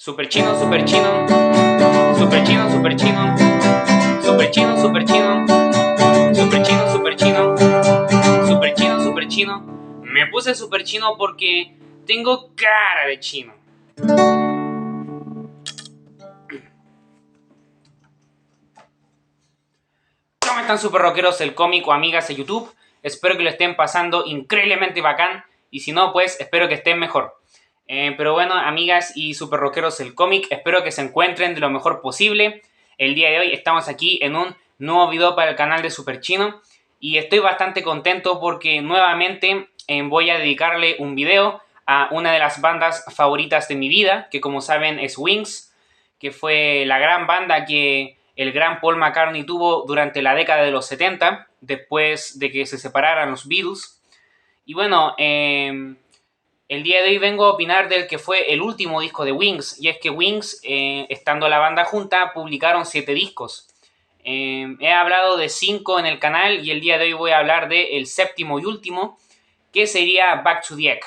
Super chino, super chino, super chino, super chino, super chino, super chino, super chino, super chino, super chino, super chino. Me puse super chino porque tengo cara de chino. ¿Cómo están super rockeros del cómic o amigas de YouTube? Espero que lo estén pasando increíblemente bacán y si no, pues espero que estén mejor. Pero bueno, amigas y super rockeros del cómic, espero que se encuentren de lo mejor posible. El día de hoy estamos aquí en un nuevo video para el canal de Super Chino y estoy bastante contento porque nuevamente voy a dedicarle un video a una de las bandas favoritas de mi vida, que como saben es Wings, que fue la gran banda que el gran Paul McCartney tuvo durante la década de los 70, después de que se separaran los Beatles. Y bueno, el día de hoy vengo a opinar del que fue el último disco de Wings, y es que Wings, estando la banda junta, publicaron 7 discos. He hablado de 5 en el canal y el día de hoy voy a hablar del séptimo y último, que sería Back to the Egg.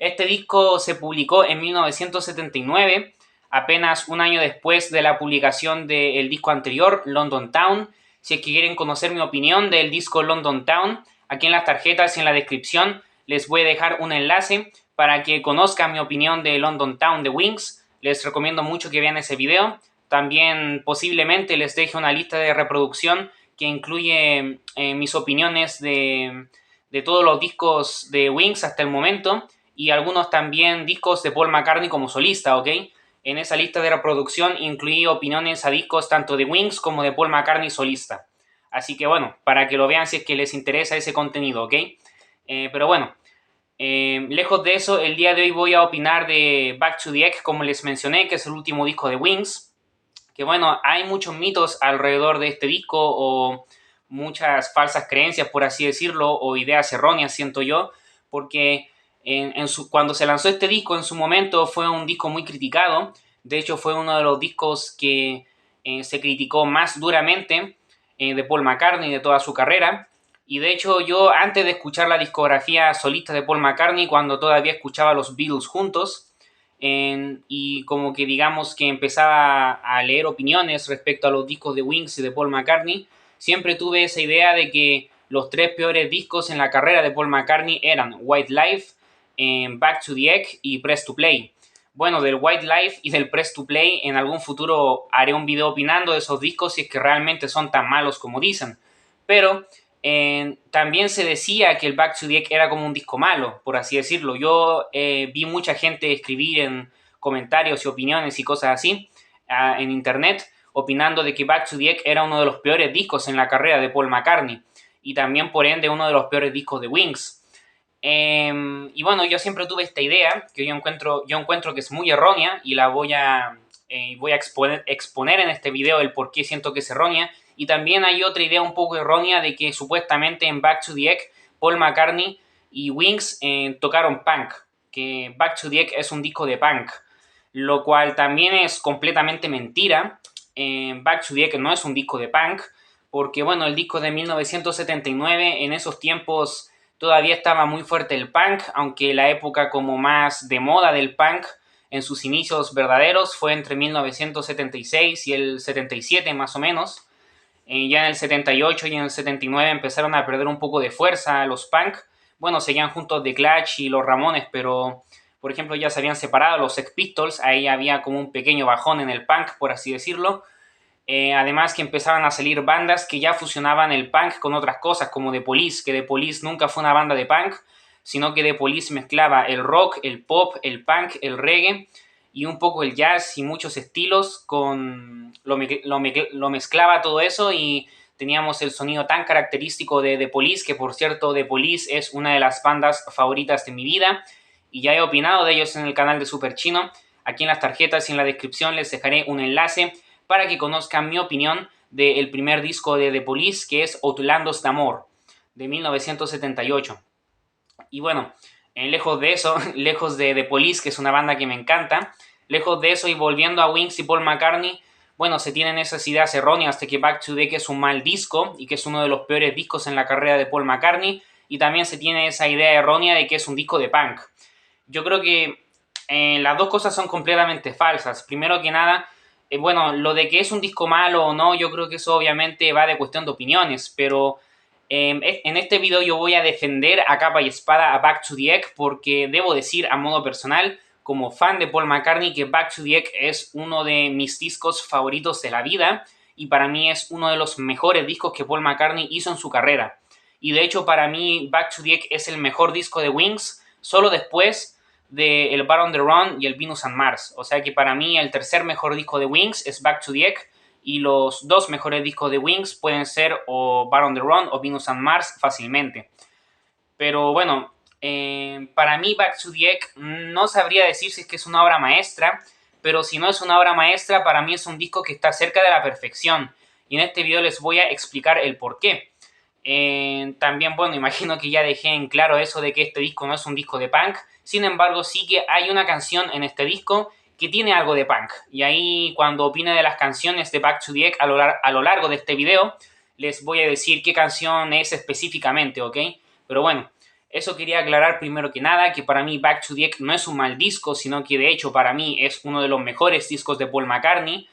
Este disco se publicó en 1979, apenas un año después de la publicación del disco anterior, London Town. Si es que quieren conocer mi opinión del disco London Town, aquí en las tarjetas y en la descripción les voy a dejar un enlace para que conozcan mi opinión de London Town de Wings. Les recomiendo mucho que vean ese video. También posiblemente les deje una lista de reproducción que incluye mis opiniones de todos los discos de Wings hasta el momento y algunos también discos de Paul McCartney como solista, ¿ok? En esa lista de reproducción incluí opiniones a discos tanto de Wings como de Paul McCartney solista. Así que bueno, para que lo vean si es que les interesa ese contenido, ¿ok? Pero bueno, lejos de eso, el día de hoy voy a opinar de Back to the Egg, como les mencioné, que es el último disco de Wings. Que bueno, hay muchos mitos alrededor de este disco o muchas falsas creencias, por así decirlo, o ideas erróneas, siento yo, porque cuando se lanzó este disco en su momento fue un disco muy criticado. De hecho, fue uno de los discos que se criticó más duramente de Paul McCartney de toda su carrera. Y de hecho, yo antes de escuchar la discografía solista de Paul McCartney, cuando todavía escuchaba a los Beatles juntos, y como que digamos que empezaba a leer opiniones respecto a los discos de Wings y de Paul McCartney, siempre tuve esa idea de que los 3 peores discos en la carrera de Paul McCartney eran White Life, Back to the Egg y Press to Play. Bueno, del White Life y del Press to Play en algún futuro haré un video opinando de esos discos si es que realmente son tan malos como dicen. Pero también se decía que el Back to the Egg era como un disco malo, por así decirlo. Yo vi mucha gente escribir en comentarios y opiniones y cosas así en internet, opinando de que Back to the Egg era uno de los peores discos en la carrera de Paul McCartney y también por ende uno de los peores discos de Wings. Y bueno, yo siempre tuve esta idea que yo encuentro que es muy errónea y la voy a exponer en este video el por qué siento que es errónea. Y también hay otra idea un poco errónea de que supuestamente en Back to the Egg Paul McCartney y Wings tocaron punk, que Back to the Egg es un disco de punk, lo cual también es completamente mentira. Back to the Egg no es un disco de punk, porque bueno, el disco de 1979 en esos tiempos todavía estaba muy fuerte el punk, aunque la época como más de moda del punk en sus inicios verdaderos fue entre 1976 y el 77 más o menos. Ya en el 78 y en el 79 empezaron a perder un poco de fuerza los punk. Bueno, seguían juntos The Clash y los Ramones, pero por ejemplo ya se habían separado los Sex Pistols, ahí había como un pequeño bajón en el punk, por así decirlo. Además que empezaban a salir bandas que ya fusionaban el punk con otras cosas, como The Police, que The Police nunca fue una banda de punk, sino que The Police mezclaba el rock, el pop, el punk, el reggae y un poco el jazz y muchos estilos, lo mezclaba todo eso y teníamos el sonido tan característico de The Police, que por cierto The Police es una de las bandas favoritas de mi vida y ya he opinado de ellos en el canal de Super Chino. Aquí en las tarjetas y en la descripción les dejaré un enlace para que conozcan mi opinión del primer disco de The Police, que es Outlandos de Amor, de 1978. Y bueno, lejos de eso, lejos de The Police, que es una banda que me encanta, lejos de eso y volviendo a Wings y Paul McCartney, bueno, se tienen esas ideas erróneas de que Back to the Egg es un mal disco y que es uno de los peores discos en la carrera de Paul McCartney, y también se tiene esa idea errónea de que es un disco de punk. Yo creo que Las dos cosas son completamente falsas. Primero que nada, bueno, lo de que es un disco malo o no, yo creo que eso obviamente va de cuestión de opiniones, pero en este video yo voy a defender a capa y espada a Back to the Egg porque debo decir a modo personal, como fan de Paul McCartney, que Back to the Egg es uno de mis discos favoritos de la vida y para mí es uno de los mejores discos que Paul McCartney hizo en su carrera. Y de hecho para mí Back to the Egg es el mejor disco de Wings, solo después de El Bar on the Run y el Venus and Mars. O sea que para mí el tercer mejor disco de Wings es Back to the Egg y los dos mejores discos de Wings pueden ser o Bar on the Run o Venus and Mars fácilmente. Pero bueno, para mí Back to the Egg no sabría decir si es que es una obra maestra, pero si no es una obra maestra, para mí es un disco que está cerca de la perfección. Y en este video les voy a explicar el por qué. También, bueno, imagino que ya dejé en claro eso de que este disco no es un disco de punk. Sin embargo, sí que hay una canción en este disco que tiene algo de punk. Y ahí, cuando opine de las canciones de Back to the Egg a lo largo de este video, les voy a decir qué canción es específicamente, ¿ok? Pero bueno, eso quería aclarar primero que nada, que para mí Back to the Egg no es un mal disco, sino que de hecho para mí es uno de los mejores discos de Paul McCartney.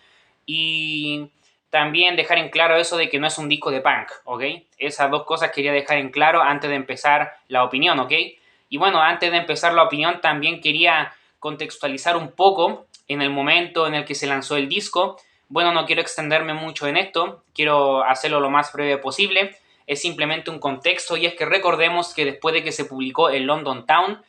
Y también dejar en claro eso de que no es un disco de punk, ¿ok? Esas dos cosas quería dejar en claro antes de empezar la opinión, ¿ok? Y bueno, antes de empezar la opinión también quería contextualizar un poco en el momento en el que se lanzó el disco. Bueno, no quiero extenderme mucho en esto, quiero hacerlo lo más breve posible. Es simplemente un contexto y es que recordemos que después de que se publicó el London Town,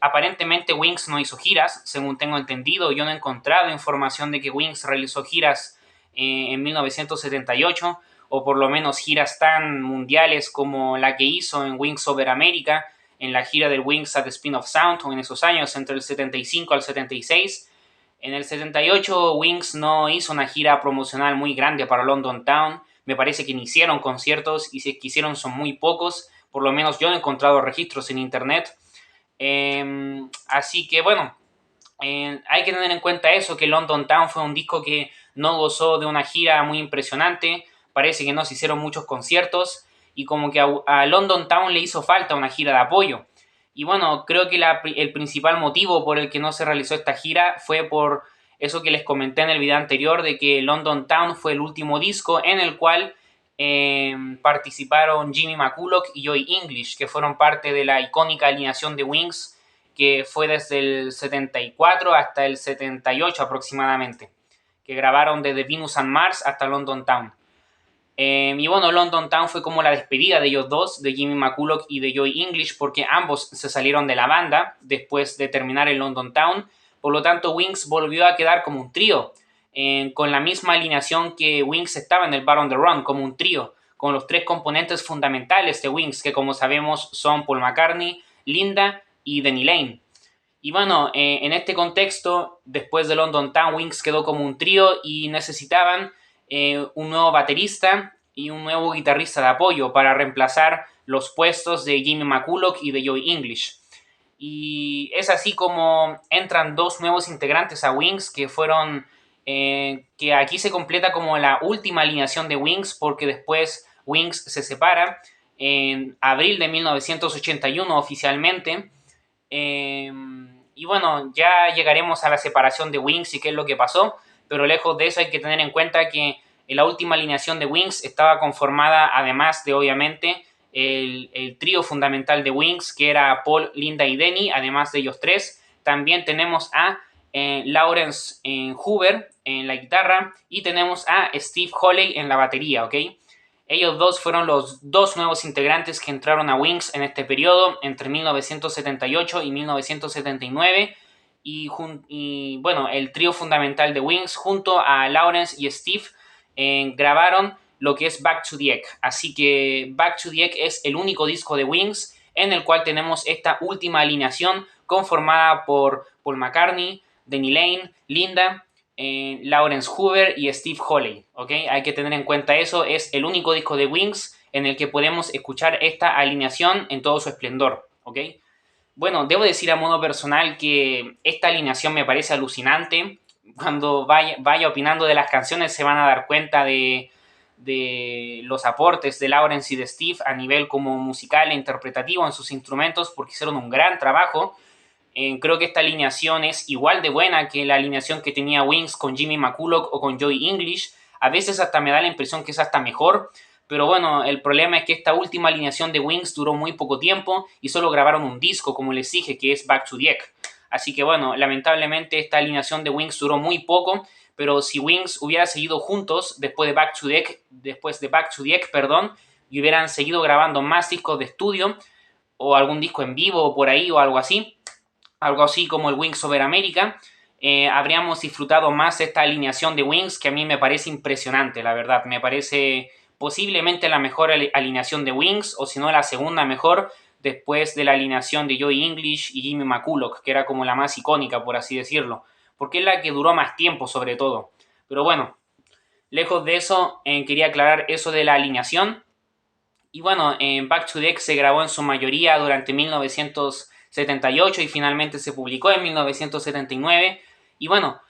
aparentemente Wings no hizo giras, según tengo entendido. Yo no he encontrado información de que Wings realizó giras en 1978, o por lo menos giras tan mundiales como la que hizo en Wings Over America, en la gira del Wings at the Spin of Sound, o en esos años, entre el 75 al 76. En el 78 Wings no hizo una gira promocional muy grande para London Town. Me parece que ni hicieron conciertos y si es que hicieron son muy pocos. Por lo menos yo no he encontrado registros en internet. Así que bueno, hay que tener en cuenta eso, que London Town fue un disco que no gozó de una gira muy impresionante. Parece que no se hicieron muchos conciertos y como que a London Town le hizo falta una gira de apoyo. Y bueno, creo que el principal motivo por el que no se realizó esta gira fue por eso que les comenté en el video anterior, de que London Town fue el último disco en el cual participaron Jimmy McCulloch y Joey English, que fueron parte de la icónica alineación de Wings, que fue desde el 74 hasta el 78 aproximadamente, que grabaron desde Venus and Mars hasta London Town. Y bueno, London Town fue como la despedida de ellos dos, de Jimmy McCulloch y de Joey English, porque ambos se salieron de la banda después de terminar el London Town. Por lo tanto, Wings volvió a quedar como un trío, con la misma alineación que Wings estaba en el Bar on the Run, como un trío, con los tres componentes fundamentales de Wings, que como sabemos son Paul McCartney, Linda y Denny Lane. Y bueno, en este contexto, después de London Town, Wings quedó como un trío y necesitaban un nuevo baterista y un nuevo guitarrista de apoyo para reemplazar los puestos de Jimmy McCulloch y de Joey English. Y es así como entran dos nuevos integrantes a Wings, que fueron, que aquí se completa como la última alineación de Wings, porque después Wings se separa en abril de 1981 oficialmente. Y bueno, ya llegaremos a la separación de Wings y qué es lo que pasó, pero lejos de eso hay que tener en cuenta que en la última alineación de Wings estaba conformada, además de obviamente el trío fundamental de Wings, que era Paul, Linda y Denny. Además de ellos tres, también tenemos a Lawrence Hoover en la guitarra y tenemos a Steve Holley en la batería, ¿ok? Ellos dos fueron los dos nuevos integrantes que entraron a Wings en este periodo, entre 1978 y 1979. Y bueno, el trío fundamental de Wings junto a Lawrence y Steve grabaron lo que es Back to the Egg. Así que Back to the Egg es el único disco de Wings en el cual tenemos esta última alineación conformada por Paul McCartney, Denny Lane, Linda, Lawrence Hoover y Steve Holley, ¿ok? Hay que tener en cuenta eso. Es el único disco de Wings en el que podemos escuchar esta alineación en todo su esplendor, ¿ok? Bueno, debo decir a modo personal que esta alineación me parece alucinante. Cuando vaya opinando de las canciones se van a dar cuenta de los aportes de Lawrence y de Steve a nivel como musical e interpretativo en sus instrumentos, porque hicieron un gran trabajo. Creo que esta alineación es igual de buena que la alineación que tenía Wings con Jimmy McCulloch o con Joey English. A veces hasta me da la impresión que es hasta mejor. Pero bueno, el problema es que esta última alineación de Wings duró muy poco tiempo y solo grabaron un disco, como les dije, que es Back to the Egg. Así que bueno, lamentablemente esta alineación de Wings duró muy poco, pero si Wings hubiera seguido juntos después de Back to the Egg, perdón, y hubieran seguido grabando más discos de estudio o algún disco en vivo o por ahí o algo así como el Wings Over America, habríamos disfrutado más esta alineación de Wings, que a mí me parece impresionante, la verdad. Me parece posiblemente la mejor alineación de Wings, o si no la segunda mejor, después de la alineación de Joey English y Jimmy McCulloch, que era como la más icónica, por así decirlo, porque es la que duró más tiempo sobre todo. Pero bueno, lejos de eso, quería aclarar eso de la alineación. Y bueno, Back to the Egg se grabó en su mayoría durante 1978 y finalmente se publicó en 1979. Y bueno,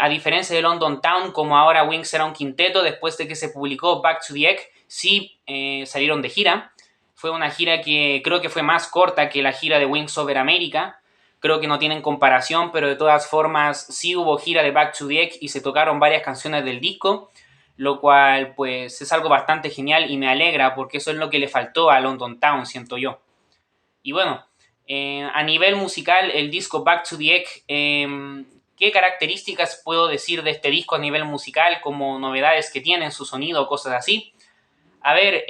a diferencia de London Town, como ahora Wings era un quinteto, después de que se publicó Back to the Egg, sí salieron de gira. Fue una gira que creo que fue más corta que la gira de Wings Over America. Creo que no tienen comparación, pero de todas formas sí hubo gira de Back to the Egg y se tocaron varias canciones del disco, lo cual pues es algo bastante genial y me alegra porque eso es lo que le faltó a London Town, siento yo. Y bueno, a nivel musical, el disco Back to the Egg, ¿qué características puedo decir de este disco a nivel musical, como novedades que tiene en su sonido o cosas así? A ver,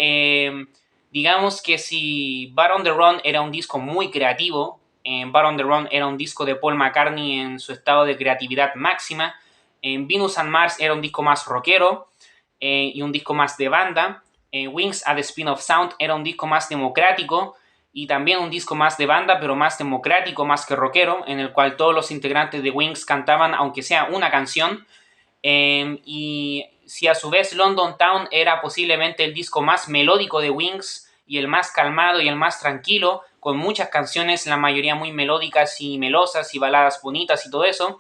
digamos que si Bar on the Run era un disco muy creativo, Bar on the Run era un disco de Paul McCartney en su estado de creatividad máxima, Venus and Mars era un disco más rockero y un disco más de banda, Wings at the Spin of Sound era un disco más democrático y también un disco más de banda, pero más democrático, más que rockero, en el cual todos los integrantes de Wings cantaban, aunque sea una canción. Y si a su vez London Town era posiblemente el disco más melódico de Wings y el más calmado y el más tranquilo, con muchas canciones, la mayoría muy melódicas y melosas y baladas bonitas y todo eso,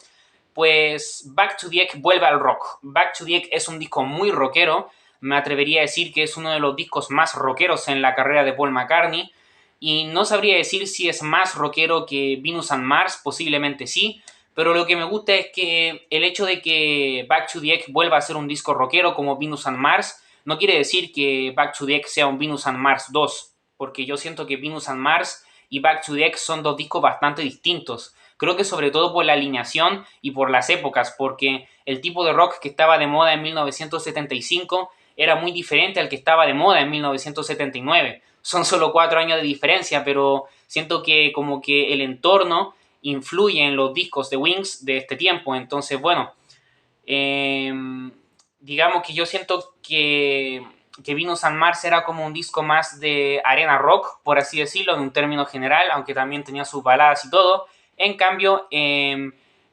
pues Back to the Egg vuelve al rock. Back to the Egg es un disco muy rockero, me atrevería a decir que es uno de los discos más rockeros en la carrera de Paul McCartney, y no sabría decir si es más rockero que Venus and Mars, posiblemente sí, pero lo que me gusta es que el hecho de que Back to the Egg vuelva a ser un disco rockero como Venus and Mars no quiere decir que Back to the Egg sea un Venus and Mars 2, porque yo siento que Venus and Mars y Back to the Egg son dos discos bastante distintos. Creo que sobre todo por la alineación y por las épocas, porque el tipo de rock que estaba de moda en 1975 era muy diferente al que estaba de moda en 1979. Son solo 4 años de diferencia, pero siento que como que el entorno influye en los discos de Wings de este tiempo. Entonces, bueno, eh, digamos que yo siento que Venus and Mars era como un disco más de arena rock, por así decirlo, en un término general, aunque también tenía sus baladas y todo. En cambio,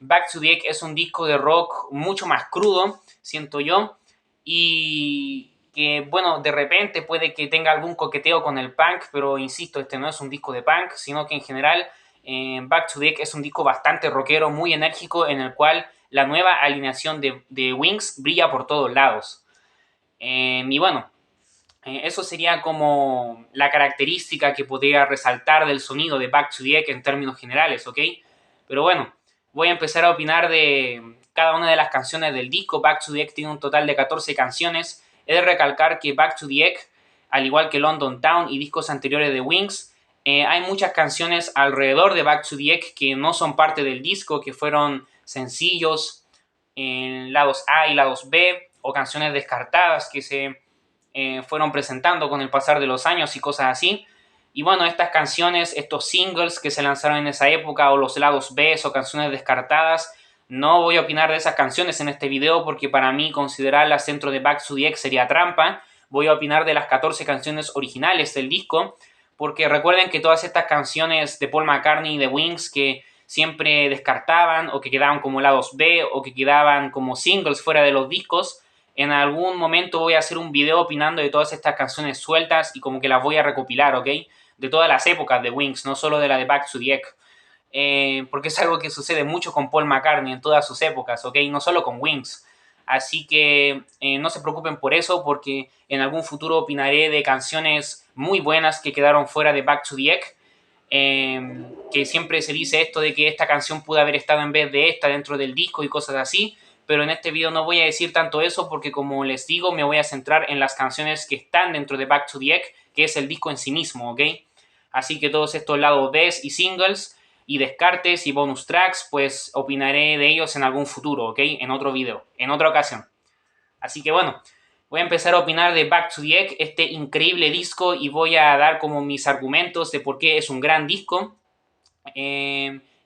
Back to the Egg es un disco de rock mucho más crudo, siento yo, y que, bueno, de repente puede que tenga algún coqueteo con el punk, pero insisto, este no es un disco de punk, sino que en general Back to the Egg es un disco bastante rockero, muy enérgico, en el cual la nueva alineación de Wings brilla por todos lados. Y bueno, eso sería como la característica que podría resaltar del sonido de Back to the Egg en términos generales, ¿ok? Pero bueno, voy a empezar a opinar de cada una de las canciones del disco. Back to the Egg tiene un total de 14 canciones. He de recalcar que Back to the Egg, al igual que London Town y discos anteriores de Wings, hay muchas canciones alrededor de Back to the Egg que no son parte del disco, que fueron sencillos en lados A y lados B, o canciones descartadas que se fueron presentando con el pasar de los años y cosas así. Y bueno, estas canciones, estos singles que se lanzaron en esa época, o los lados B o canciones descartadas, no voy a opinar de esas canciones en este video porque para mí considerarlas dentro de Back to the Egg sería trampa. Voy a opinar de las 14 canciones originales del disco, porque recuerden que todas estas canciones de Paul McCartney y de Wings que siempre descartaban o que quedaban como lados B o que quedaban como singles fuera de los discos, en algún momento voy a hacer un video opinando de todas estas canciones sueltas y como que las voy a recopilar, ¿ok? De todas las épocas de Wings, no solo de la de Back to the Egg. Porque es algo que sucede mucho con Paul McCartney en todas sus épocas, ¿ok? No solo con Wings. Así que no se preocupen por eso, porque en algún futuro opinaré de canciones muy buenas que quedaron fuera de Back to the Egg. que siempre se dice esto de que esta canción pudo haber estado en vez de esta dentro del disco y cosas así, pero en este video no voy a decir tanto eso porque, como les digo, me voy a centrar en las canciones que están dentro de Back to the Egg, que es el disco en sí mismo, ¿ok? Así que todos estos lados Bs y singles y descartes y bonus tracks, pues opinaré de ellos en algún futuro, ¿ok? En otro video, en otra ocasión. Así que bueno, voy a empezar a opinar de Back to the Egg, este increíble disco, y voy a dar como mis argumentos de por qué es un gran disco.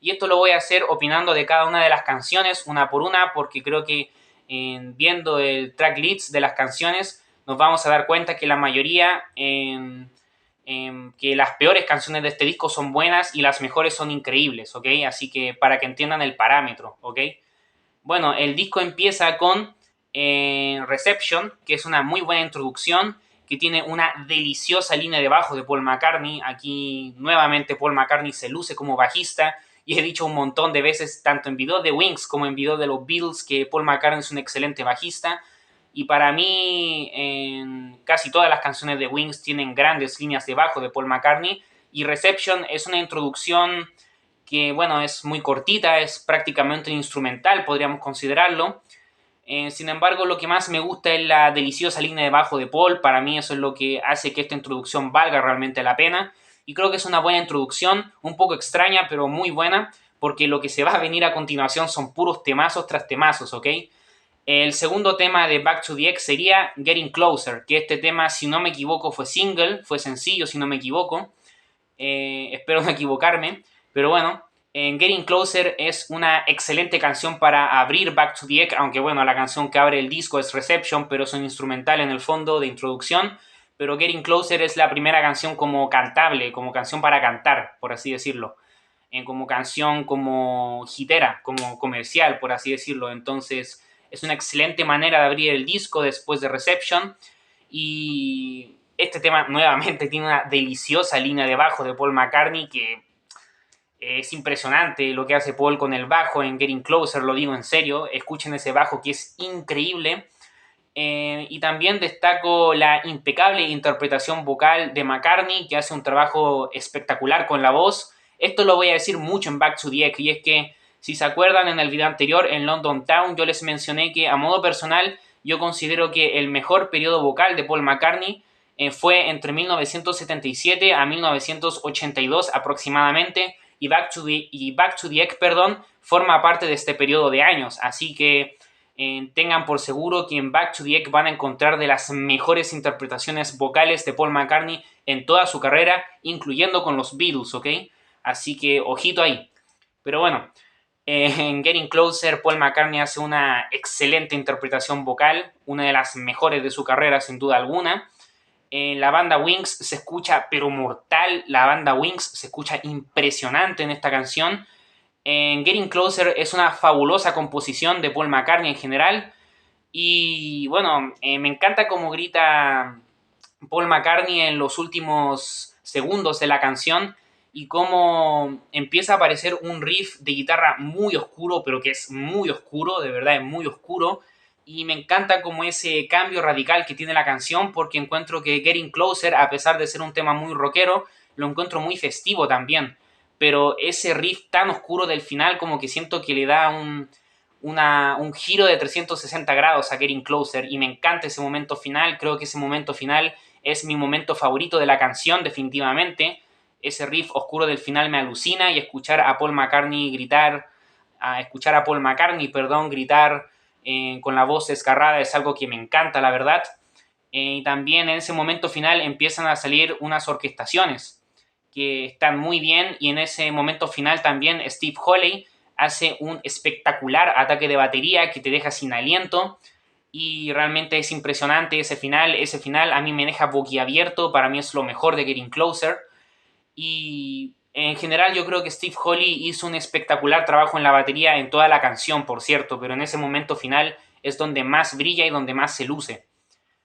Y esto lo voy a hacer opinando de cada una de las canciones, una por una, porque creo que viendo el track list de las canciones nos vamos a dar cuenta que la mayoría, que las peores canciones de este disco son buenas y las mejores son increíbles, ¿ok? Así que para que entiendan el parámetro, ¿ok? Bueno, el disco empieza con Reception, que es una muy buena introducción, que tiene una deliciosa línea de bajo de Paul McCartney. Aquí nuevamente Paul McCartney se luce como bajista, y he dicho un montón de veces, tanto en video de Wings como en video de los Beatles, que Paul McCartney es un excelente bajista. Y para mí, casi todas las canciones de Wings tienen grandes líneas de bajo de Paul McCartney, y Reception es una introducción que, bueno, es muy cortita, es prácticamente un instrumental, podríamos considerarlo. Sin embargo, lo que más me gusta es la deliciosa línea de bajo de Paul. Para mí eso es lo que hace que esta introducción valga realmente la pena. Y creo que es una buena introducción, un poco extraña, pero muy buena, porque lo que se va a venir a continuación son puros temazos tras temazos, ¿ok? El segundo tema de Back to the Egg sería Getting Closer, que este tema, si no me equivoco, fue single, fue sencillo, si no me equivoco. Espero no equivocarme, pero bueno, Getting Closer es una excelente canción para abrir Back to the Egg, aunque bueno, la canción que abre el disco es Reception, pero es un instrumental en el fondo de introducción. Pero Getting Closer es la primera canción como cantable, como canción para cantar, por así decirlo. Como canción como hitera, como comercial, por así decirlo. Entonces es una excelente manera de abrir el disco después de Reception. Y este tema nuevamente tiene una deliciosa línea de bajo de Paul McCartney, que es impresionante lo que hace Paul con el bajo en Getting Closer, lo digo en serio. Escuchen ese bajo que es increíble. Y también destaco la impecable interpretación vocal de McCartney, que hace un trabajo espectacular con la voz. Esto lo voy a decir mucho en Back to the Egg, y es que, si se acuerdan, en el video anterior, en London Town, yo les mencioné que, a modo personal, yo considero que el mejor periodo vocal de Paul McCartney fue entre 1977 a 1982 aproximadamente, y Back to the Egg, perdón, forma parte de este periodo de años. Así que tengan por seguro que en Back to the Egg van a encontrar de las mejores interpretaciones vocales de Paul McCartney en toda su carrera, incluyendo con los Beatles, ¿ok? Así que ojito ahí. Pero bueno, en Getting Closer, Paul McCartney hace una excelente interpretación vocal, una de las mejores de su carrera sin duda alguna. La banda Wings se escucha pero mortal, la banda Wings se escucha impresionante en esta canción. Getting Closer es una fabulosa composición de Paul McCartney en general. Y bueno, me encanta cómo grita Paul McCartney en los últimos segundos de la canción, y cómo empieza a aparecer un riff de guitarra muy oscuro, pero que es muy oscuro, de verdad es muy oscuro. Y me encanta como ese cambio radical que tiene la canción, porque encuentro que Getting Closer, a pesar de ser un tema muy rockero, lo encuentro muy festivo también. Pero ese riff tan oscuro del final, como que siento que le da un giro de 360 grados a Getting Closer, y me encanta ese momento final. Creo que ese momento final es mi momento favorito de la canción, definitivamente. Ese riff oscuro del final me alucina, y escuchar a Paul McCartney gritar, gritar con la voz desgarrada es algo que me encanta, la verdad. Y también en ese momento final empiezan a salir unas orquestaciones que están muy bien, y en ese momento final también Steve Holley hace un espectacular ataque de batería que te deja sin aliento, y realmente es impresionante ese final. Ese final a mí me deja boquiabierto, para mí es lo mejor de Getting Closer. Y en general yo creo que Steve Holley hizo un espectacular trabajo en la batería en toda la canción, por cierto, pero en ese momento final es donde más brilla y donde más se luce.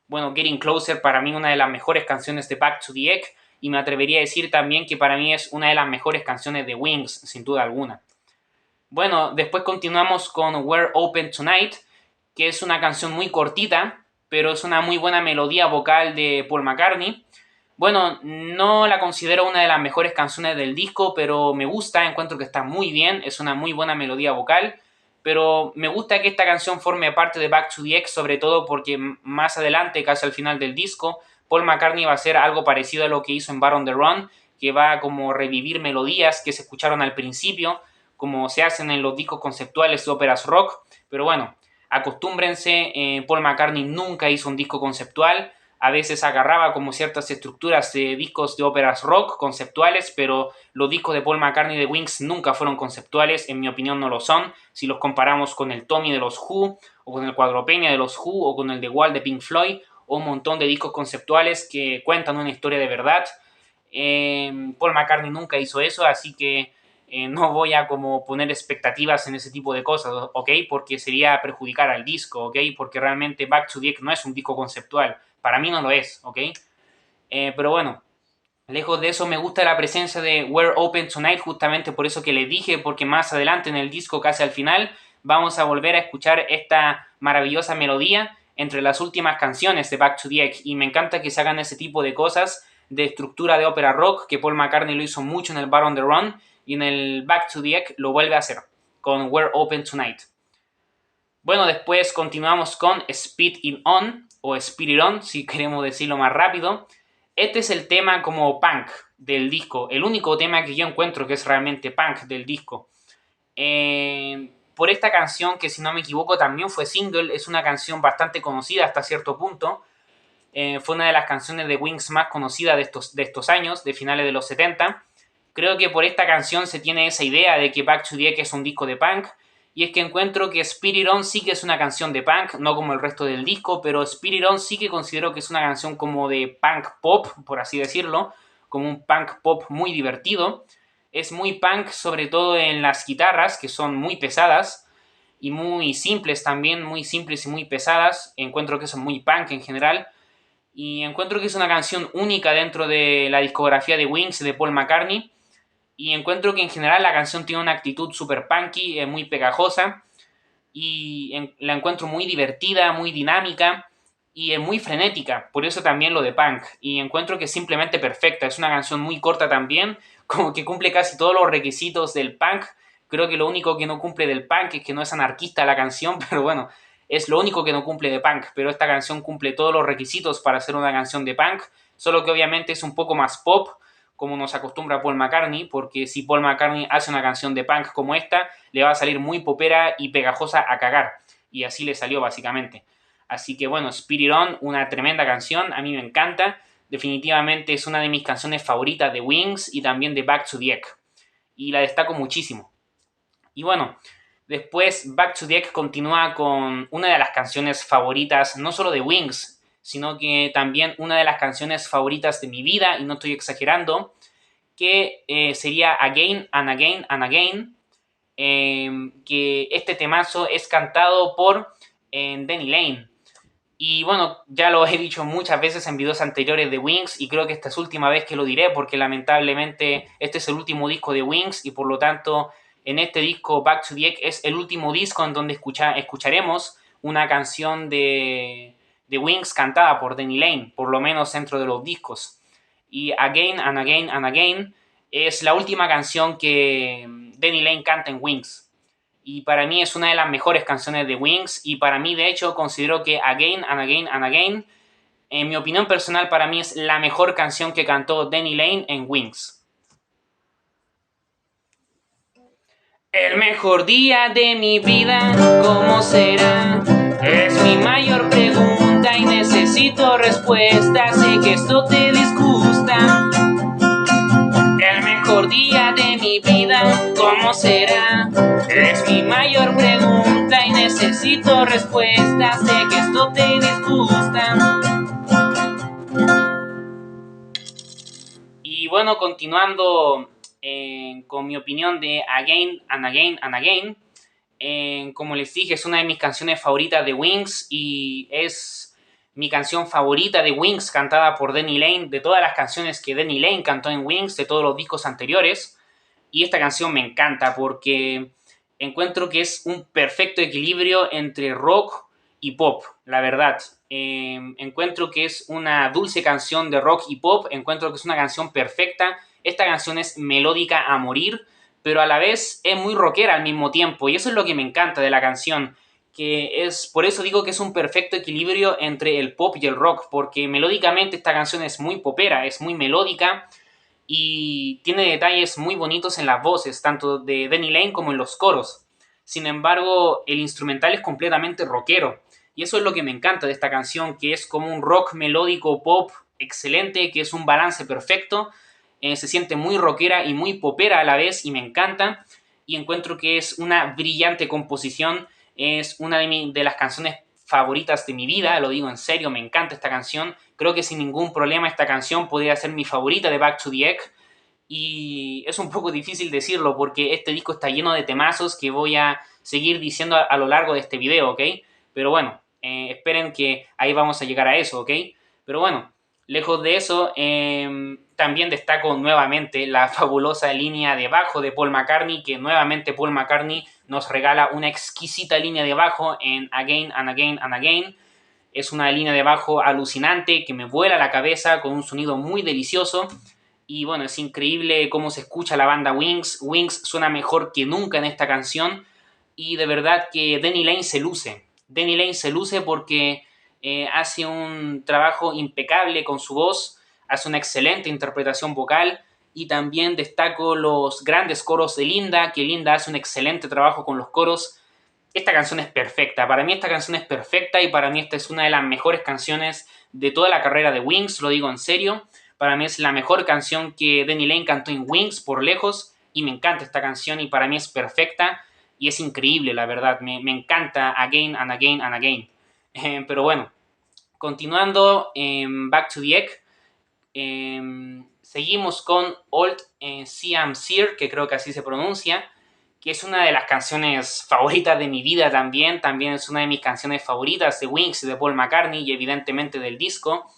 Bueno, Getting Closer para mí una de las mejores canciones de Back to the Egg, y me atrevería a decir también que para mí es una de las mejores canciones de Wings, sin duda alguna. Bueno, después continuamos con We're Open Tonight, que es una canción muy cortita, pero es una muy buena melodía vocal de Paul McCartney. Bueno, no la considero una de las mejores canciones del disco, pero me gusta, encuentro que está muy bien, es una muy buena melodía vocal, pero me gusta que esta canción forme parte de Back to the X, sobre todo porque más adelante, casi al final del disco, Paul McCartney va a hacer algo parecido a lo que hizo en Bar on the Run, que va a como revivir melodías que se escucharon al principio, como se hacen en los discos conceptuales de óperas rock, pero bueno, acostúmbrense, Paul McCartney nunca hizo un disco conceptual, a veces agarraba como ciertas estructuras de discos de óperas rock conceptuales, pero los discos de Paul McCartney de Wings nunca fueron conceptuales, en mi opinión no lo son, si los comparamos con el Tommy de los Who, o con el Quadrophenia de los Who, o con el The Wall de Pink Floyd, o un montón de discos conceptuales que cuentan una historia de verdad. Paul McCartney nunca hizo eso, así que no voy a como poner expectativas en ese tipo de cosas, ¿ok? Porque sería perjudicar al disco, ¿ok? Porque realmente Back to the Egg no es un disco conceptual. Para mí no lo es, ¿ok? Pero bueno, lejos de eso me gusta la presencia de We're Open Tonight, justamente por eso que les dije, porque más adelante en el disco, casi al final, vamos a volver a escuchar esta maravillosa melodía entre las últimas canciones de Back to the Egg. Y me encanta que se hagan ese tipo de cosas de estructura de ópera rock, que Paul McCartney lo hizo mucho en el Bar on the Run, y en el Back to the Egg lo vuelve a hacer, con We're Open Tonight. Bueno, después continuamos con Speed It On, o Speed It On, si queremos decirlo más rápido. Este es el tema como punk del disco, el único tema que yo encuentro que es realmente punk del disco. Por esta canción, que si no me equivoco también fue single, es una canción bastante conocida hasta cierto punto. Fue una de las canciones de Wings más conocidas de estos años, de finales de los 70. Creo que por esta canción se tiene esa idea de que Back to the Egg es un disco de punk, y es que encuentro que Spirit On sí que es una canción de punk, no como el resto del disco, pero Spirit On sí que considero que es una canción como de punk pop, por así decirlo, como un punk pop muy divertido. Es muy punk, sobre todo en las guitarras, que son muy pesadas, y muy simples también, muy simples y muy pesadas. Encuentro que son muy punk en general, y encuentro que es una canción única dentro de la discografía de Wings de Paul McCartney, y encuentro que en general la canción tiene una actitud súper punky, muy pegajosa, y la encuentro muy divertida, muy dinámica y es muy frenética, por eso también lo de punk. Y encuentro que es simplemente perfecta, es una canción muy corta también, como que cumple casi todos los requisitos del punk. Creo que lo único que no cumple del punk es que no es anarquista la canción, pero bueno, es lo único que no cumple de punk, pero esta canción cumple todos los requisitos para ser una canción de punk, solo que obviamente es un poco más pop, como nos acostumbra Paul McCartney, porque si Paul McCartney hace una canción de punk como esta, le va a salir muy popera y pegajosa a cagar. Y así le salió básicamente. Así que bueno, Spirit On, una tremenda canción, a mí me encanta. Definitivamente es una de mis canciones favoritas de Wings y también de Back to the Egg. Y la destaco muchísimo. Y bueno, después Back to the Egg continúa con una de las canciones favoritas, no solo de Wings, sino que también una de las canciones favoritas de mi vida, y no estoy exagerando, que sería Again and Again and Again, que este temazo es cantado por Denny Lane. Y bueno, ya lo he dicho muchas veces en videos anteriores de Wings, y creo que esta es la última vez que lo diré, porque lamentablemente este es el último disco de Wings, y por lo tanto en este disco Back to the Egg es el último disco en donde escucharemos una canción de Wings cantada por Denny Lane, por lo menos dentro de los discos. Y Again and Again and Again es la última canción que Denny Lane canta en Wings. Y para mí es una de las mejores canciones de Wings, y para mí de hecho considero que Again and Again and Again, en mi opinión personal, para mí es la mejor canción que cantó Denny Lane en Wings. El mejor día de mi vida, ¿cómo será? Es mi mayor pregunta y necesito respuesta. Sé que esto te disgusta. El mejor día de mi vida, ¿cómo será? Es mi mayor pregunta y necesito respuesta. Sé que esto te disgusta. Y bueno, continuando con mi opinión de Again and Again and Again, como les dije, es una de mis canciones favoritas de Wings, y es mi canción favorita de Wings cantada por Denny Lane, de todas las canciones que Denny Lane cantó en Wings, de todos los discos anteriores. Y esta canción me encanta porque encuentro que es un perfecto equilibrio entre rock y pop, la verdad. Encuentro que es una dulce canción de rock y pop, encuentro que es una canción perfecta. Esta canción es melódica a morir, pero a la vez es muy rockera al mismo tiempo, y eso es lo que me encanta de la canción, que es, por eso digo que es un perfecto equilibrio entre el pop y el rock, porque melódicamente esta canción es muy popera, es muy melódica, y tiene detalles muy bonitos en las voces, tanto de Denny Lane como en los coros. Sin embargo, el instrumental es completamente rockero, y eso es lo que me encanta de esta canción, que es como un rock melódico pop excelente, que es un balance perfecto. Se siente muy rockera y muy popera a la vez, y me encanta, y encuentro que es una brillante composición. Es una de las canciones favoritas de mi vida, lo digo en serio, me encanta esta canción. Creo que sin ningún problema esta canción podría ser mi favorita de Back to the Egg, y es un poco difícil decirlo porque este disco está lleno de temazos que voy a seguir diciendo a lo largo de este video, ¿ok? Pero bueno, esperen que ahí vamos a llegar a eso, ¿ok? Pero bueno, lejos de eso, también destaco nuevamente la fabulosa línea de bajo de Paul McCartney, que nuevamente Paul McCartney nos regala una exquisita línea de bajo en Again and Again and Again. Es una línea de bajo alucinante que me vuela la cabeza con un sonido muy delicioso. Y bueno, es increíble cómo se escucha la banda Wings. Wings suena mejor que nunca en esta canción. Y de verdad que Denny Lane se luce. Denny Lane se luce porque hace un trabajo impecable con su voz. Hace una excelente interpretación vocal. Y también destaco los grandes coros de Linda, que Linda hace un excelente trabajo con los coros. Esta canción es perfecta. Para mí esta canción es perfecta y para mí esta es una de las mejores canciones de toda la carrera de Wings, lo digo en serio. Para mí es la mejor canción que Denny Lane cantó en Wings por lejos, y me encanta esta canción y para mí es perfecta y es increíble, la verdad. Me encanta Again and Again and Again. Pero bueno, continuando, Back to the Egg, seguimos con Old Siam Seer, que creo que así se pronuncia, que es una de las canciones favoritas de mi vida también. También es una de mis canciones favoritas de Wings y de Paul McCartney y evidentemente del disco.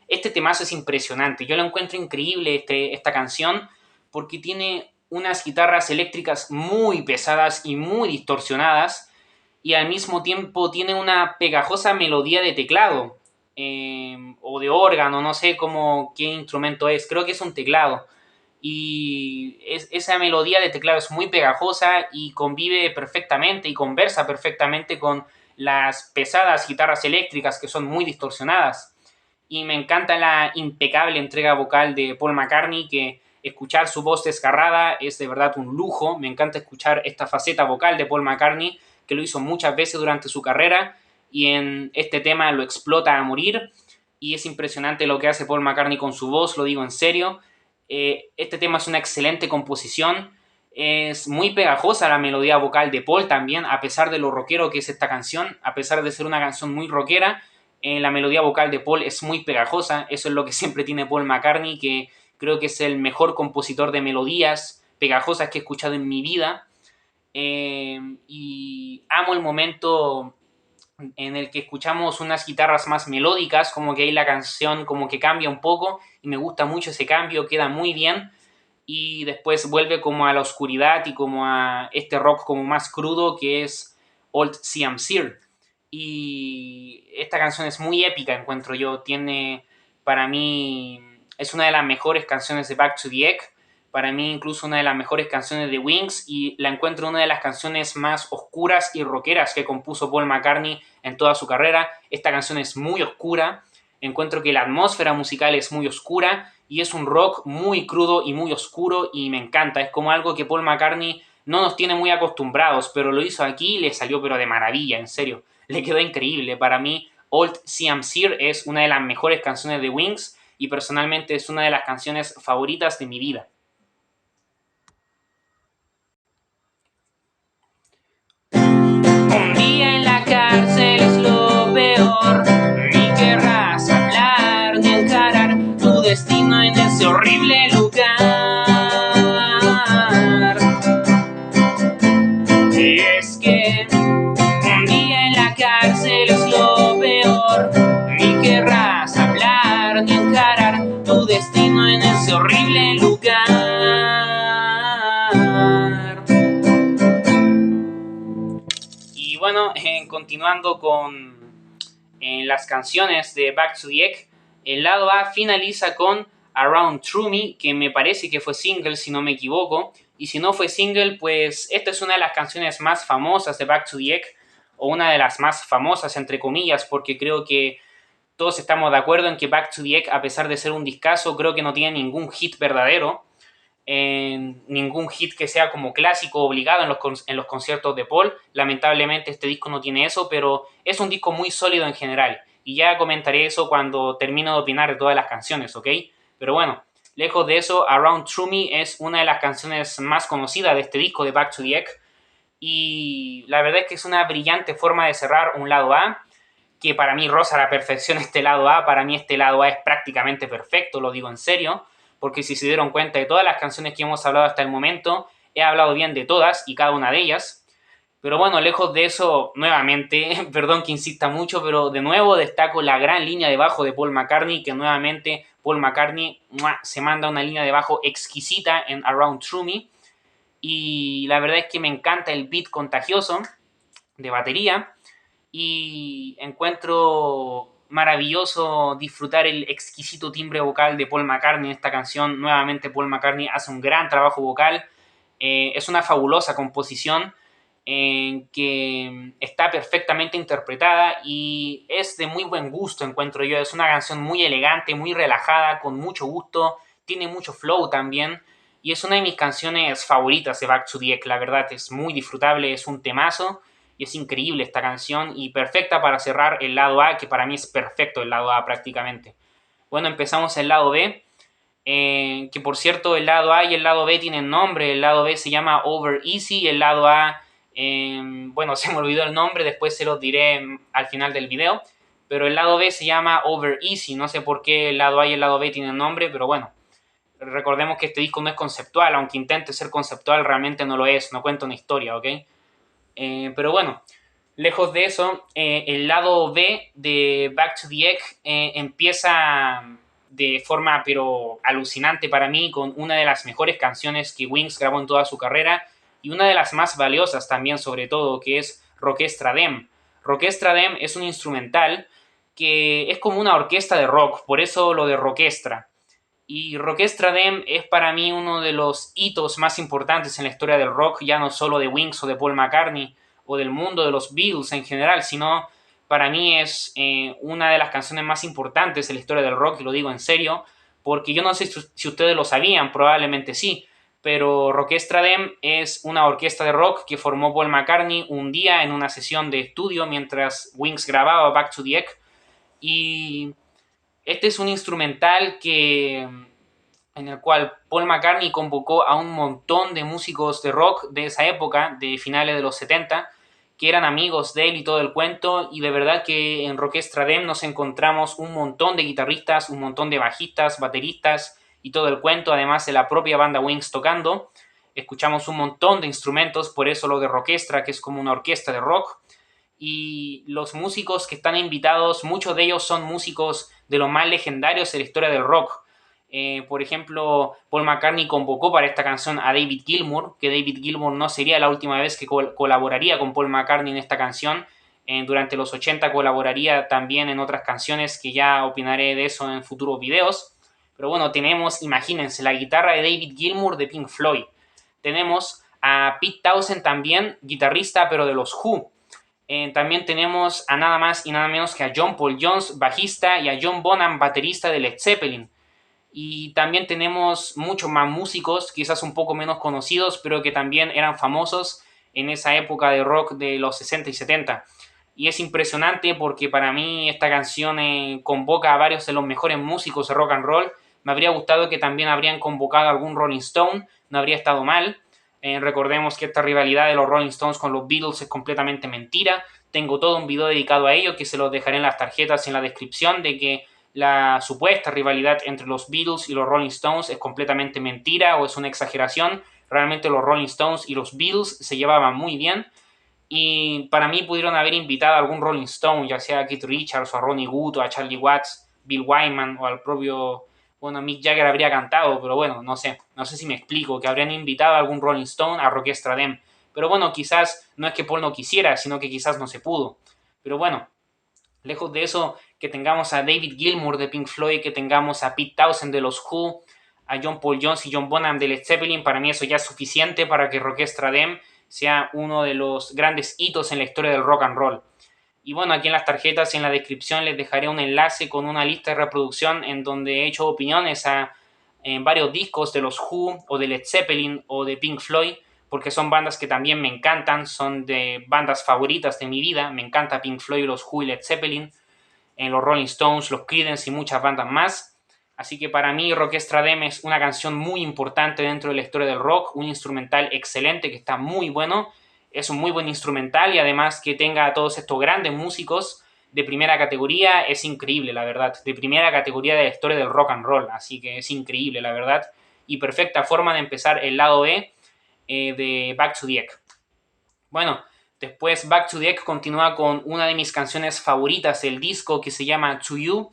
Este temazo es impresionante. Yo lo encuentro increíble esta canción porque tiene unas guitarras eléctricas muy pesadas y muy distorsionadas, y al mismo tiempo tiene una pegajosa melodía de teclado o de órgano, no sé qué instrumento es, creo que es un teclado. Y esa melodía de teclado es muy pegajosa y convive perfectamente y conversa perfectamente con las pesadas guitarras eléctricas que son muy distorsionadas. Y me encanta la impecable entrega vocal de Paul McCartney, que escuchar su voz desgarrada es de verdad un lujo. Me encanta escuchar esta faceta vocal de Paul McCartney, que lo hizo muchas veces durante su carrera, y en este tema lo explota a morir. Y es impresionante lo que hace Paul McCartney con su voz, lo digo en serio. Este tema es una excelente composición. Es muy pegajosa la melodía vocal de Paul también, a pesar de lo rockero que es esta canción. A pesar de ser una canción muy rockera, la melodía vocal de Paul es muy pegajosa. Eso es lo que siempre tiene Paul McCartney, que creo que es el mejor compositor de melodías pegajosas que he escuchado en mi vida. Y amo el momento en el que escuchamos unas guitarras más melódicas, como que ahí la canción como que cambia un poco, y me gusta mucho ese cambio, queda muy bien, y después vuelve como a la oscuridad y como a este rock como más crudo que es Old Siam Seer. Y esta canción es muy épica, encuentro yo. Tiene, para mí, es una de las mejores canciones de Back to the Egg. Para mí, incluso una de las mejores canciones de Wings. Y la encuentro una de las canciones más oscuras y rockeras que compuso Paul McCartney en toda su carrera. Esta canción es muy oscura. Encuentro que la atmósfera musical es muy oscura. Y es un rock muy crudo y muy oscuro. Y me encanta. Es como algo que Paul McCartney no nos tiene muy acostumbrados. Pero lo hizo aquí y le salió pero de maravilla, en serio. Le quedó increíble. Para mí, Old Siam Seer es una de las mejores canciones de Wings y personalmente es una de las canciones favoritas de mi vida. Un día en la cárcel es lo peor, ni querrás hablar ni encarar tu destino en ese horrible lugar. Y es que un día en la cárcel es lo peor, ni querrás hablar ni encarar tu destino en ese horrible lugar. Y bueno, continuando con en las canciones de Back to the Egg. El lado A finaliza con Around True Me, que me parece que fue single, si no me equivoco. Y si no fue single, pues esta es una de las canciones más famosas de Back to the Egg, o una de las más famosas, entre comillas, porque creo que todos estamos de acuerdo en que Back to the Egg, a pesar de ser un discazo, creo que no tiene ningún hit verdadero, ningún hit que sea como clásico obligado en los conciertos de Paul. Lamentablemente este disco no tiene eso, pero es un disco muy sólido en general. Y ya comentaré eso cuando termino de opinar de todas las canciones, ¿ok? Pero bueno, lejos de eso, Around True Me es una de las canciones más conocidas de este disco de Back to the Egg. Y la verdad es que es una brillante forma de cerrar un lado A, que para mí roza a la perfección este lado A. Para mí este lado A es prácticamente perfecto, lo digo en serio, porque si se dieron cuenta de todas las canciones que hemos hablado hasta el momento, he hablado bien de todas y cada una de ellas. Pero bueno, lejos de eso, nuevamente, perdón que insista mucho, pero de nuevo destaco la gran línea de bajo de Paul McCartney, que nuevamente Paul McCartney se manda una línea de bajo exquisita en Around True Me. Y la verdad es que me encanta el beat contagioso de batería y encuentro maravilloso disfrutar el exquisito timbre vocal de Paul McCartney en esta canción. Nuevamente Paul McCartney hace un gran trabajo vocal. Es una fabulosa composición que está perfectamente interpretada y es de muy buen gusto, encuentro yo. Es una canción muy elegante, muy relajada, con mucho gusto, tiene mucho flow también y es una de mis canciones favoritas de Back to the Egg. La verdad es muy disfrutable, es un temazo y es increíble esta canción y perfecta para cerrar el lado A, que para mí es perfecto el lado A prácticamente. Bueno, empezamos el lado B. Que por cierto el lado A y el lado B tienen nombre. El lado B se llama Over Easy y el lado A, bueno, se me olvidó el nombre, después se los diré al final del video, pero el lado B se llama Over Easy. No sé por qué el lado A y el lado B tienen nombre, pero bueno, recordemos que este disco no es conceptual, aunque intente ser conceptual, realmente no lo es, no cuenta una historia, ¿ok? Pero bueno, lejos de eso, el lado B de Back to the Egg empieza de forma pero alucinante para mí con una de las mejores canciones que Wings grabó en toda su carrera y una de las más valiosas también, sobre todo, que es Rockestra Dem. Rockestra Dem es un instrumental que es como una orquesta de rock, por eso lo de Rockestra. Y Rockestra Dem es para mí uno de los hitos más importantes en la historia del rock, ya no solo de Wings o de Paul McCartney o del mundo de los Beatles en general, sino para mí es una de las canciones más importantes en la historia del rock, y lo digo en serio, porque yo no sé si ustedes lo sabían, probablemente sí, pero Rockestra Dem es una orquesta de rock que formó Paul McCartney un día en una sesión de estudio mientras Wings grababa Back to the Egg. Y este es un instrumental en el cual Paul McCartney convocó a un montón de músicos de rock de esa época, de finales de los 70, que eran amigos de él y todo el cuento, y de verdad que en Rockestra Dem nos encontramos un montón de guitarristas, un montón de bajistas, bateristas y todo el cuento, además de la propia banda Wings tocando. Escuchamos un montón de instrumentos, por eso lo de Rockestra, que es como una orquesta de rock. Y los músicos que están invitados, muchos de ellos son músicos de los más legendarios de la historia del rock. Por ejemplo, Paul McCartney convocó para esta canción a David Gilmour, que David Gilmour no sería la última vez que colaboraría con Paul McCartney en esta canción. Durante los 80 colaboraría también en otras canciones, que ya opinaré de eso en futuros videos. Pero bueno, tenemos, imagínense, la guitarra de David Gilmour de Pink Floyd. Tenemos a Pete Townshend también, guitarrista, pero de los Who. También tenemos a nada más y nada menos que a John Paul Jones, bajista, y a John Bonham, baterista de Led Zeppelin. Y también tenemos muchos más músicos, quizás un poco menos conocidos, pero que también eran famosos en esa época de rock de los 60 y 70. Y es impresionante porque para mí esta canción convoca a varios de los mejores músicos de rock and roll. Me habría gustado que también habrían convocado a algún Rolling Stone, no habría estado mal. Recordemos que esta rivalidad de los Rolling Stones con los Beatles es completamente mentira. Tengo todo un video dedicado a ello que se los dejaré en las tarjetas en la descripción, de que la supuesta rivalidad entre los Beatles y los Rolling Stones es completamente mentira o es una exageración. Realmente los Rolling Stones y los Beatles se llevaban muy bien y para mí pudieron haber invitado a algún Rolling Stone, ya sea a Keith Richards o a Ronnie Wood o a Charlie Watts, Bill Wyman o al propio, bueno, Mick Jagger habría cantado, pero bueno, no sé si me explico, que habrían invitado a algún Rolling Stone a Rockestra Dem. Pero bueno, quizás no es que Paul no quisiera, sino que quizás no se pudo. Pero bueno, Lejos de eso, que tengamos a David Gilmour de Pink Floyd, que tengamos a Pete Townshend de los Who, a John Paul Jones y John Bonham de Led Zeppelin, para mí eso ya es suficiente para que Rockestra Dem sea uno de los grandes hitos en la historia del rock and roll. Y bueno, aquí en las tarjetas y en la descripción les dejaré un enlace con una lista de reproducción en donde he hecho opiniones en varios discos de los Who o de Led Zeppelin o de Pink Floyd, porque son bandas que también me encantan, son de bandas favoritas de mi vida. Me encanta Pink Floyd, los Who y Led Zeppelin, en los Rolling Stones, los Creedence y muchas bandas más. Así que para mí Rockestra Dem es una canción muy importante dentro de la historia del rock, un instrumental excelente que está muy bueno, es un muy buen instrumental y además que tenga a todos estos grandes músicos de primera categoría es increíble, la verdad, de primera categoría de la historia del rock and roll, así que es increíble, la verdad, y perfecta forma de empezar el lado B de Back to the Egg. Bueno, después Back to the Egg continúa con una de mis canciones favoritas del disco que se llama To You.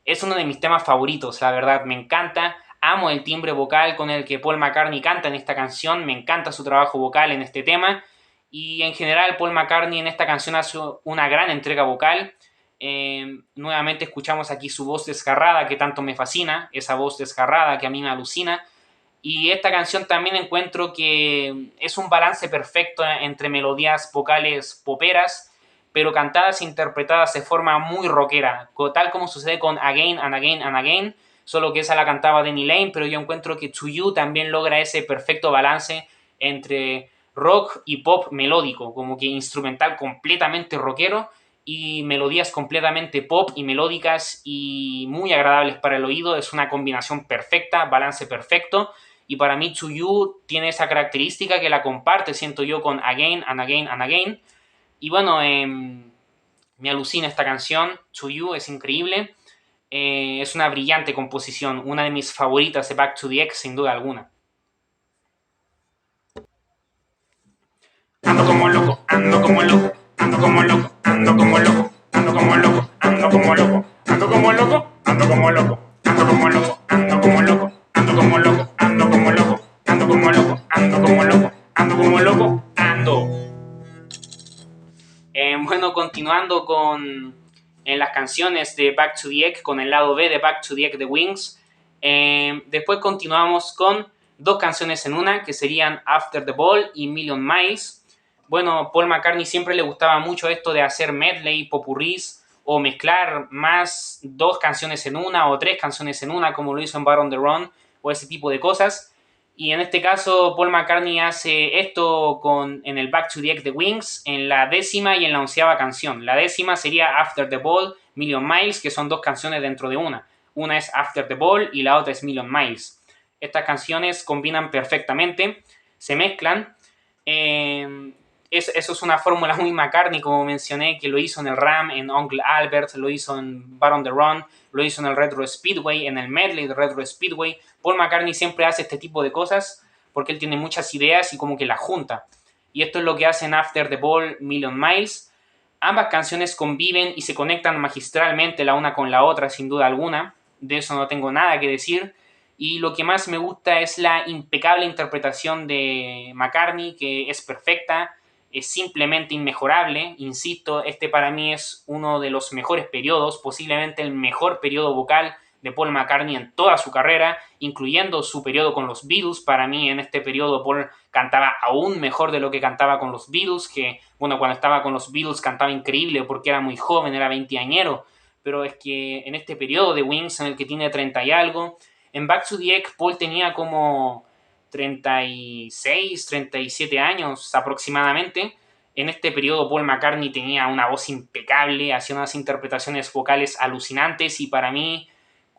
Es uno de mis temas favoritos, la verdad, me encanta. Amo el timbre vocal con el que Paul McCartney canta en esta canción, me encanta su trabajo vocal en este tema. Y en general Paul McCartney en esta canción hace una gran entrega vocal. Nuevamente escuchamos aquí su voz desgarrada que tanto me fascina, esa voz desgarrada que a mí me alucina. Y esta canción también encuentro que es un balance perfecto entre melodías vocales poperas, pero cantadas e interpretadas de forma muy rockera, tal como sucede con Again and Again and Again, solo que esa la cantaba Denny Lane, pero yo encuentro que To You también logra ese perfecto balance entre rock y pop melódico, como que instrumental completamente rockero y melodías completamente pop y melódicas y muy agradables para el oído. Es una combinación perfecta, balance perfecto. Y para mí To You tiene esa característica que la comparte, siento yo, con Again and Again and Again. Y bueno, me alucina esta canción, To You, es increíble. Es una brillante composición, una de mis favoritas de Back to the X, sin duda alguna. Ando como loco, ando como loco, ando como loco, ando como loco, ando como loco, ando como loco, ando como loco, ando como loco, ando como loco, ando como loco, ando como loco, ando como loco, ando como loco, ando como loco, ando como loco, ando. Bueno, continuando con las canciones de Back to the Egg, con el lado B de Back to the Egg de Wings. Después continuamos con dos canciones en una, que serían After the Ball y Million Miles. Bueno, Paul McCartney siempre le gustaba mucho esto de hacer medley, popurrís, o mezclar más dos canciones en una o tres canciones en una, como lo hizo en Bar on the Run, o ese tipo de cosas. Y en este caso, Paul McCartney hace esto en el Back to the Egg de Wings, en la 10ª y en la 11ª canción. La 10ª sería After the Ball, Million Miles, que son dos canciones dentro de una. Una es After the Ball y la otra es Million Miles. Estas canciones combinan perfectamente, se mezclan. Eso es una fórmula muy McCartney, como mencioné, que lo hizo en el Ram, en Uncle Albert, lo hizo en Bar on the Run, lo hizo en el Retro Speedway, en el medley de Retro Speedway. Paul McCartney siempre hace este tipo de cosas porque él tiene muchas ideas y como que las junta. Y esto es lo que hacen After the Ball, Million Miles. Ambas canciones conviven y se conectan magistralmente la una con la otra, sin duda alguna. De eso no tengo nada que decir. Y lo que más me gusta es la impecable interpretación de McCartney, que es perfecta, es simplemente inmejorable. Insisto, este para mí es uno de los mejores periodos, posiblemente el mejor periodo vocal de Paul McCartney en toda su carrera, incluyendo su periodo con los Beatles. Para mí en este periodo Paul cantaba aún mejor de lo que cantaba con los Beatles, que bueno, cuando estaba con los Beatles cantaba increíble porque era muy joven, era veinteañero, pero es que en este periodo de Wings en el que tiene 30 y algo, en Back to the Egg Paul tenía como 36, 37 años aproximadamente. En este periodo Paul McCartney tenía una voz impecable, hacía unas interpretaciones vocales alucinantes y para mí,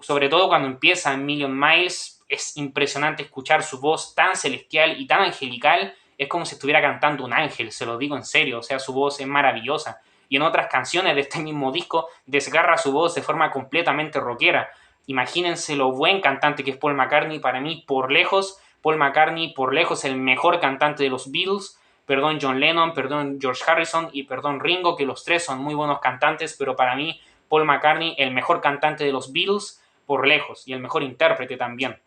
sobre todo cuando empieza en Million Miles, es impresionante escuchar su voz tan celestial y tan angelical. Es como si estuviera cantando un ángel, se lo digo en serio, o sea, su voz es maravillosa. Y en otras canciones de este mismo disco desgarra su voz de forma completamente rockera. Imagínense lo buen cantante que es Paul McCartney. Para mí, por lejos, Paul McCartney, por lejos, el mejor cantante de los Beatles. Perdón John Lennon, perdón George Harrison y perdón Ringo, que los tres son muy buenos cantantes, pero para mí Paul McCartney, el mejor cantante de los Beatles, por lejos, y el mejor intérprete también.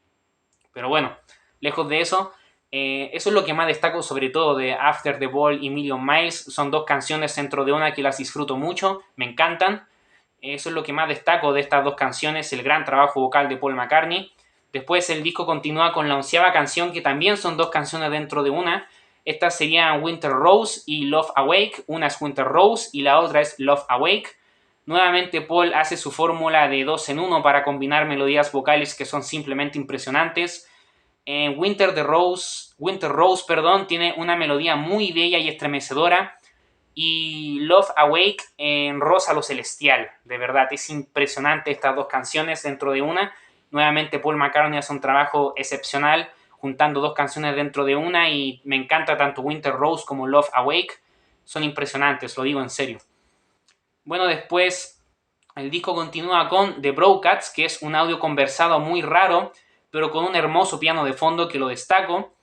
Pero bueno, lejos de eso, Eso es lo que más destaco sobre todo de After the Ball y Million Miles. Son dos canciones dentro de una que las disfruto mucho, me encantan. Eso es lo que más destaco de estas dos canciones, el gran trabajo vocal de Paul McCartney. Después el disco continúa con la 11ª canción, que también son dos canciones dentro de una. Estas serían Winter Rose y Love Awake. Una es Winter Rose y la otra es Love Awake. Nuevamente Paul hace su fórmula de 2 en 1 para combinar melodías vocales que son simplemente impresionantes. Winter Rose, tiene una melodía muy bella y estremecedora. Y Love Awake en Rosa lo Celestial. De verdad, es impresionante estas dos canciones dentro de una. Nuevamente Paul McCartney hace un trabajo excepcional juntando dos canciones dentro de una y me encanta tanto Winter Rose como Love Awake. Son impresionantes, lo digo en serio. Bueno, después el disco continúa con The Broadcats, que es un audio conversado muy raro, pero con un hermoso piano de fondo que lo destaco.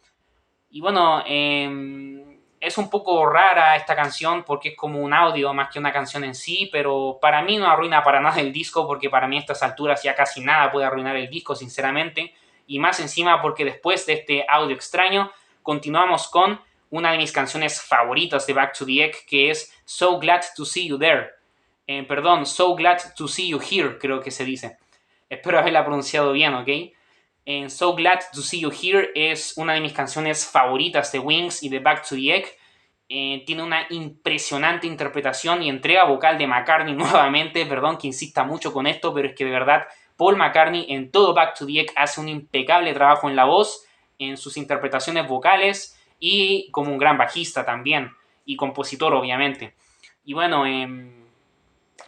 Y bueno, es un poco rara esta canción porque es como un audio más que una canción en sí, pero para mí no arruina para nada el disco porque para mí a estas alturas ya casi nada puede arruinar el disco, sinceramente. Y más encima porque después de este audio extraño, continuamos con una de mis canciones favoritas de Back to the Egg, que es So Glad to See You There. So Glad to See You Here, creo que se dice. Espero haberla pronunciado bien, ¿ok? So Glad to See You Here es una de mis canciones favoritas de Wings y de Back to the Egg. Tiene una impresionante interpretación y entrega vocal de McCartney nuevamente. Perdón que insista mucho con esto, pero es que de verdad Paul McCartney en todo Back to the Egg hace un impecable trabajo en la voz, en sus interpretaciones vocales y como un gran bajista también y compositor obviamente. Y bueno,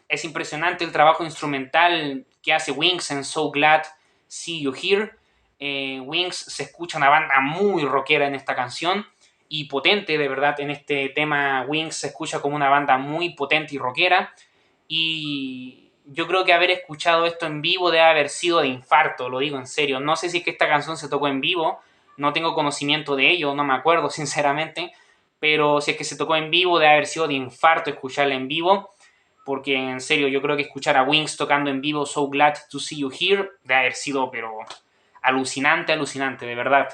es impresionante el trabajo instrumental que hace Wings en So Glad See You Here. Wings se escucha una banda muy rockera en esta canción y potente, de verdad, en este tema Wings se escucha como una banda muy potente y rockera y yo creo que haber escuchado esto en vivo debe haber sido de infarto, lo digo en serio. No sé si es que esta canción se tocó en vivo, no tengo conocimiento de ello, no me acuerdo sinceramente, pero si es que se tocó en vivo debe haber sido de infarto escucharla en vivo, porque en serio yo creo que escuchar a Wings tocando en vivo So Glad to See You Here debe haber sido pero alucinante, de verdad.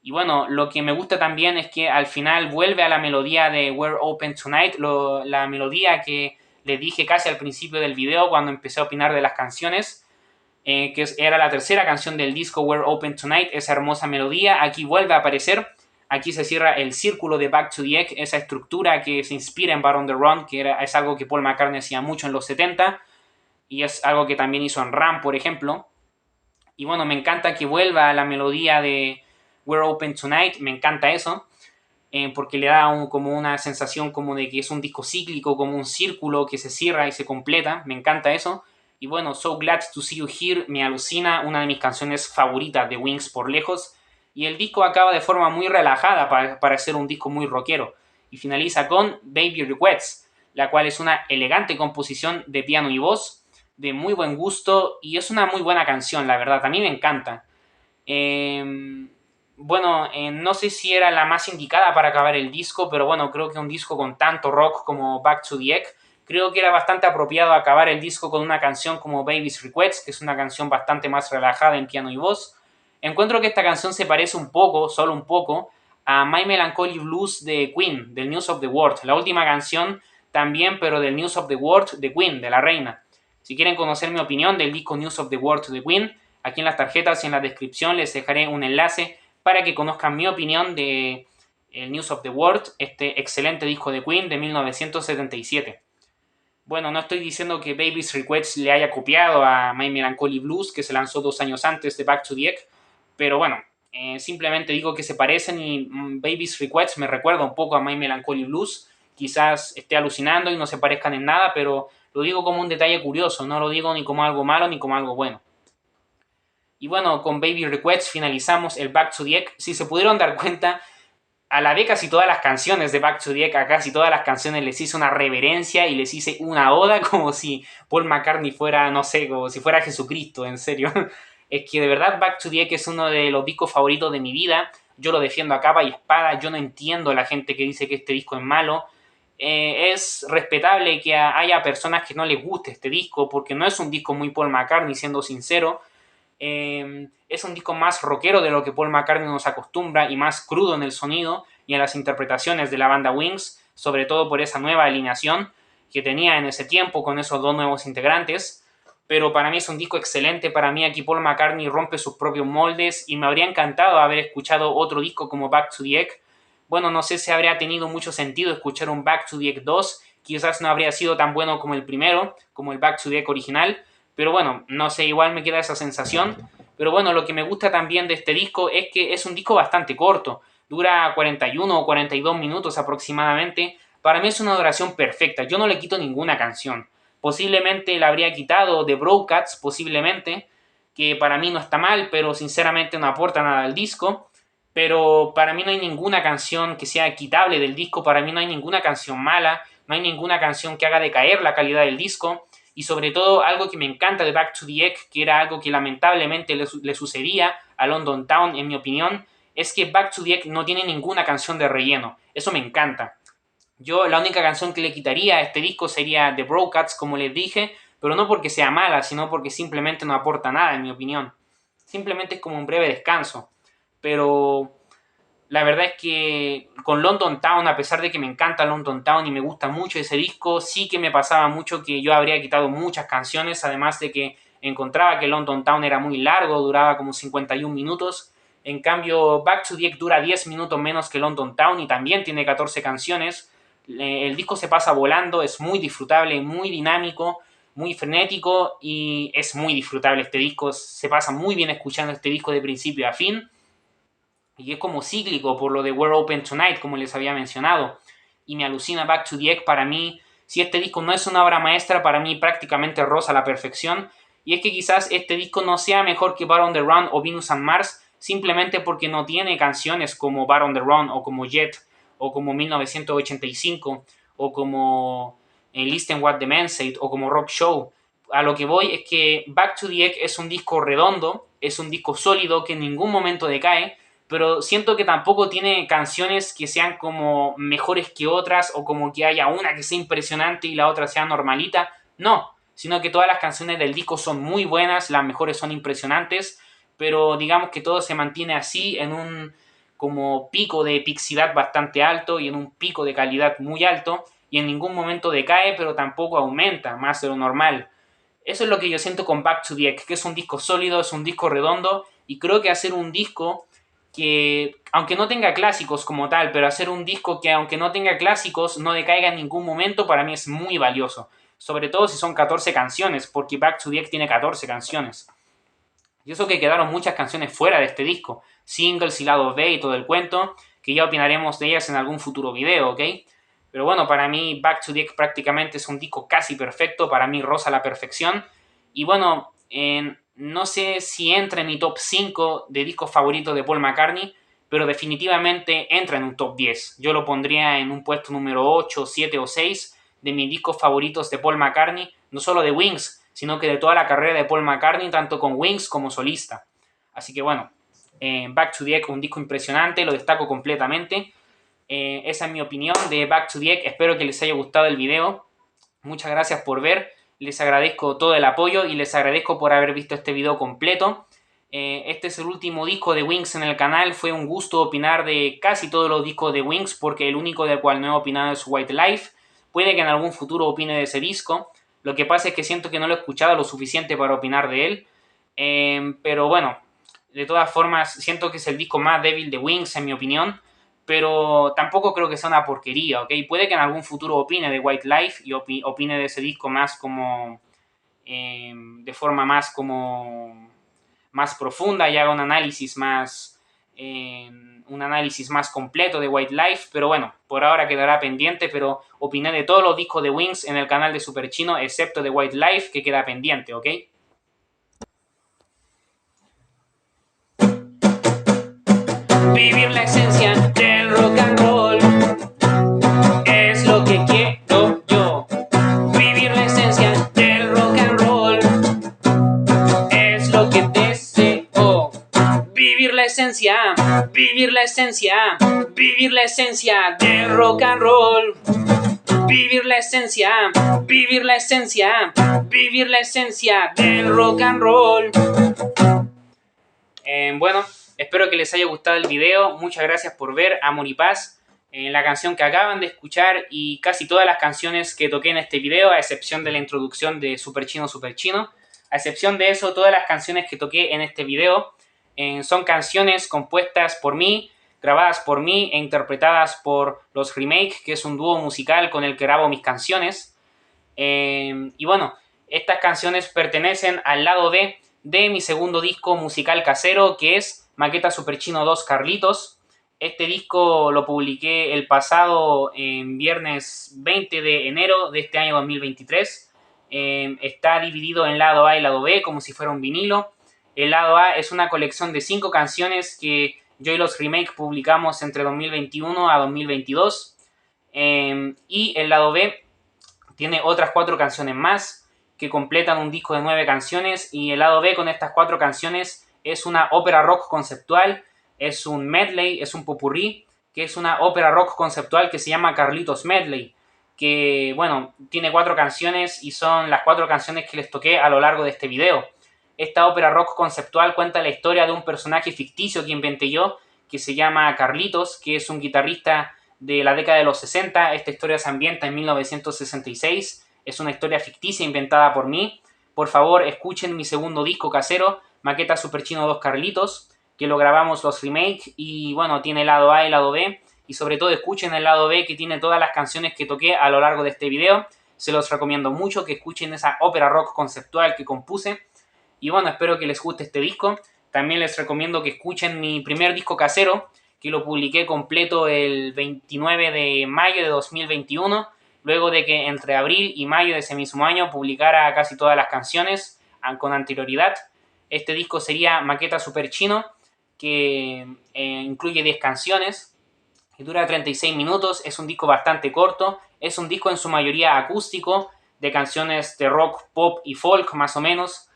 Y bueno, lo que me gusta también es que al final vuelve a la melodía de We're Open Tonight, la melodía que les dije casi al principio del video cuando empecé a opinar de las canciones, era la tercera canción del disco We're Open Tonight, esa hermosa melodía, aquí vuelve a aparecer, aquí se cierra el círculo de Back to the Egg, esa estructura que se inspira en Bar on the Run, es algo que Paul McCartney hacía mucho en los 70 y es algo que también hizo en Ram, por ejemplo. Y bueno, me encanta que vuelva a la melodía de We're Open Tonight, me encanta eso, porque le da como una sensación como de que es un disco cíclico, como un círculo que se cierra y se completa, me encanta eso. Y bueno, So Glad to See You Here me alucina, una de mis canciones favoritas de Wings por lejos. Y el disco acaba de forma muy relajada para ser un disco muy rockero. Y finaliza con Baby Regrets, la cual es una elegante composición de piano y voz, de muy buen gusto y es una muy buena canción, la verdad, a mí me encanta. No sé si era la más indicada para acabar el disco, pero bueno, creo que un disco con tanto rock como Back to the Egg, creo que era bastante apropiado acabar el disco con una canción como Baby's Request, que es una canción bastante más relajada en piano y voz. Encuentro que esta canción se parece un poco, solo un poco, a My Melancholy Blues de Queen, del News of the World, la última canción también, pero del News of the World de Queen, de la reina. Si quieren conocer mi opinión del disco News of the World de Queen, aquí en las tarjetas y en la descripción les dejaré un enlace para que conozcan mi opinión de el News of the World, este excelente disco de Queen de 1977. Bueno, no estoy diciendo que Baby's Request le haya copiado a My Melancholy Blues, que se lanzó 2 años antes de Back to the Egg, pero bueno, simplemente digo que se parecen y Baby's Request me recuerda un poco a My Melancholy Blues. Quizás esté alucinando y no se parezcan en nada, pero lo digo como un detalle curioso, no lo digo ni como algo malo ni como algo bueno. Y bueno, con Baby Request finalizamos el Back to the Egg. Si se pudieron dar cuenta, alabé casi todas las canciones de Back to the Egg, a casi todas las canciones les hice una reverencia y les hice una oda como si Paul McCartney fuera, no sé, como si fuera Jesucristo, en serio. Es que de verdad Back to the Egg es uno de los discos favoritos de mi vida. Yo lo defiendo a capa y espada. Yo no entiendo a la gente que dice que este disco es malo. Es respetable que haya personas que no les guste este disco porque no es un disco muy Paul McCartney, siendo sincero. Es un disco más rockero de lo que Paul McCartney nos acostumbra y más crudo en el sonido y en las interpretaciones de la banda Wings, sobre todo por esa nueva alineación que tenía en ese tiempo con esos dos nuevos integrantes. Pero para mí es un disco excelente. Para mí aquí Paul McCartney rompe sus propios moldes y me habría encantado haber escuchado otro disco como Back to the Egg. Bueno, no sé si habría tenido mucho sentido escuchar un Back to the Egg 2, quizás no habría sido tan bueno como el primero, como el Back to the Egg original, pero bueno, no sé, igual me queda esa sensación. Pero bueno, lo que me gusta también de este disco es que es un disco bastante corto, dura 41 o 42 minutos aproximadamente. Para mí es una duración perfecta, yo no le quito ninguna canción. Posiblemente la habría quitado de Broadcast, posiblemente, que para mí no está mal, pero sinceramente no aporta nada al disco. Pero para mí no hay ninguna canción que sea quitable del disco, para mí no hay ninguna canción mala, no hay ninguna canción que haga decaer la calidad del disco. Y sobre todo algo que me encanta de Back to the Egg, que era algo que lamentablemente le sucedía a London Town, en mi opinión, es que Back to the Egg no tiene ninguna canción de relleno. Eso me encanta. Yo la única canción que le quitaría a este disco sería The Broadcast, como les dije, pero no porque sea mala, sino porque simplemente no aporta nada, en mi opinión. Simplemente es como un breve descanso. Pero la verdad es que con London Town, a pesar de que me encanta London Town y me gusta mucho ese disco, sí que me pasaba mucho que yo habría quitado muchas canciones, además de que encontraba que London Town era muy largo, duraba como 51 minutos. En cambio, Back to the Egg dura 10 minutos menos que London Town y también tiene 14 canciones. El disco se pasa volando, es muy disfrutable, muy dinámico, muy frenético y es muy disfrutable este disco. Se pasa muy bien escuchando este disco de principio a fin. Y es como cíclico por lo de We're Open Tonight, como les había mencionado. Y me alucina Back to the Egg. Para mí, si este disco no es una obra maestra, para mí prácticamente roza la perfección. Y es que quizás este disco no sea mejor que Bar on the Run o Venus and Mars, simplemente porque no tiene canciones como Bar on the Run o como Jet o como 1985 o como Listen What the Man Said o como Rock Show. A lo que voy es que Back to the Egg es un disco redondo, es un disco sólido que en ningún momento decae, pero siento que tampoco tiene canciones que sean como mejores que otras o como que haya una que sea impresionante y la otra sea normalita. No, sino que todas las canciones del disco son muy buenas, las mejores son impresionantes, pero digamos que todo se mantiene así en un como pico de epicidad bastante alto y en un pico de calidad muy alto y en ningún momento decae, pero tampoco aumenta más de lo normal. Eso es lo que yo siento con Back to the Egg, que es un disco sólido, es un disco redondo y creo que hacer un disco que, aunque no tenga clásicos como tal, pero hacer un disco que aunque no tenga clásicos, no decaiga en ningún momento, para mí es muy valioso. Sobre todo si son 14 canciones, porque Back to the Egg tiene 14 canciones. Y eso que quedaron muchas canciones fuera de este disco, singles y lado B y todo el cuento, que ya opinaremos de ellas en algún futuro video, ¿ok? Pero bueno, para mí Back to the Egg prácticamente es un disco casi perfecto, para mí roza la perfección. Y bueno, no sé si entra en mi top 5 de discos favoritos de Paul McCartney, pero definitivamente entra en un top 10. Yo lo pondría en un puesto número 8, 7 o 6 de mis discos favoritos de Paul McCartney, no solo de Wings, sino que de toda la carrera de Paul McCartney, tanto con Wings como solista. Así que bueno, Back to the Egg, un disco impresionante, lo destaco completamente. Esa es mi opinión de Back to the Egg. Espero que les haya gustado el video. Muchas gracias por ver. Les agradezco todo el apoyo y les agradezco por haber visto este video completo. Este es el último disco de Wings en el canal. Fue un gusto opinar de casi todos los discos de Wings porque el único del cual no he opinado es White Life. Puede que en algún futuro opine de ese disco. Lo que pasa es que siento que no lo he escuchado lo suficiente para opinar de él. Pero bueno, de todas formas, siento que es el disco más débil de Wings, en mi opinión. Pero tampoco creo que sea una porquería, ¿ok? Puede que en algún futuro opine de White Life y opine de ese disco más como... de forma más como... más profunda y haga un análisis más completo de White Life, pero bueno, por ahora quedará pendiente, pero opiné de todos los discos de Wings en el canal de Super Chino, excepto de White Life, que queda pendiente, ¿ok? Vivir la esencia del rock and roll es lo que quiero yo. Vivir la esencia del rock and roll es lo que deseo. Vivir la esencia, vivir la esencia, vivir la esencia del rock and roll. Vivir la esencia, vivir la esencia, vivir la esencia del rock and roll. Bueno, espero que les haya gustado el video. Muchas gracias por ver Amor y Paz, la canción que acaban de escuchar y casi todas las canciones que toqué en este video, a excepción de la introducción de Super Chino, Super Chino. A excepción de eso, todas las canciones que toqué en este video son canciones compuestas por mí, grabadas por mí e interpretadas por Los Remake, que es un dúo musical con el que grabo mis canciones. Y bueno, estas canciones pertenecen al lado B de mi segundo disco musical casero, que es Maqueta Super Chino 2 Carlitos. Este disco lo publiqué el pasado viernes 20 de enero de este año 2023. Está dividido en lado A y lado B como si fuera un vinilo. El lado A es una colección de 5 canciones que yo y Los Remake publicamos entre 2021 a 2022. Y el lado B tiene otras 4 canciones más que completan un disco de 9 canciones, y el lado B con estas 4 canciones es una ópera rock conceptual, es un medley, es un popurrí, que es una ópera rock conceptual que se llama Carlitos Medley, que bueno, tiene 4 canciones y son las 4 canciones que les toqué a lo largo de este video. Esta ópera rock conceptual cuenta la historia de un personaje ficticio que inventé yo, que se llama Carlitos, que es un guitarrista de la década de los 60. Esta historia se ambienta en 1966. Es una historia ficticia inventada por mí. Por favor, escuchen mi segundo disco casero, Maqueta Super Chino 2 Carlitos, que lo grabamos Los Remake, y bueno, tiene el lado A y el lado B. Y sobre todo escuchen el lado B, que tiene todas las canciones que toqué a lo largo de este video. Se los recomiendo mucho que escuchen esa ópera rock conceptual que compuse. Y bueno, espero que les guste este disco. También les recomiendo que escuchen mi primer disco casero, que lo publiqué completo el 29 de mayo de 2021, luego de que entre abril y mayo de ese mismo año publicara casi todas las canciones con anterioridad. Este disco sería Maqueta Super Chino, que incluye 10 canciones y dura 36 minutos. Es un disco bastante corto, es un disco en su mayoría acústico, de canciones de rock, pop y folk más o menos.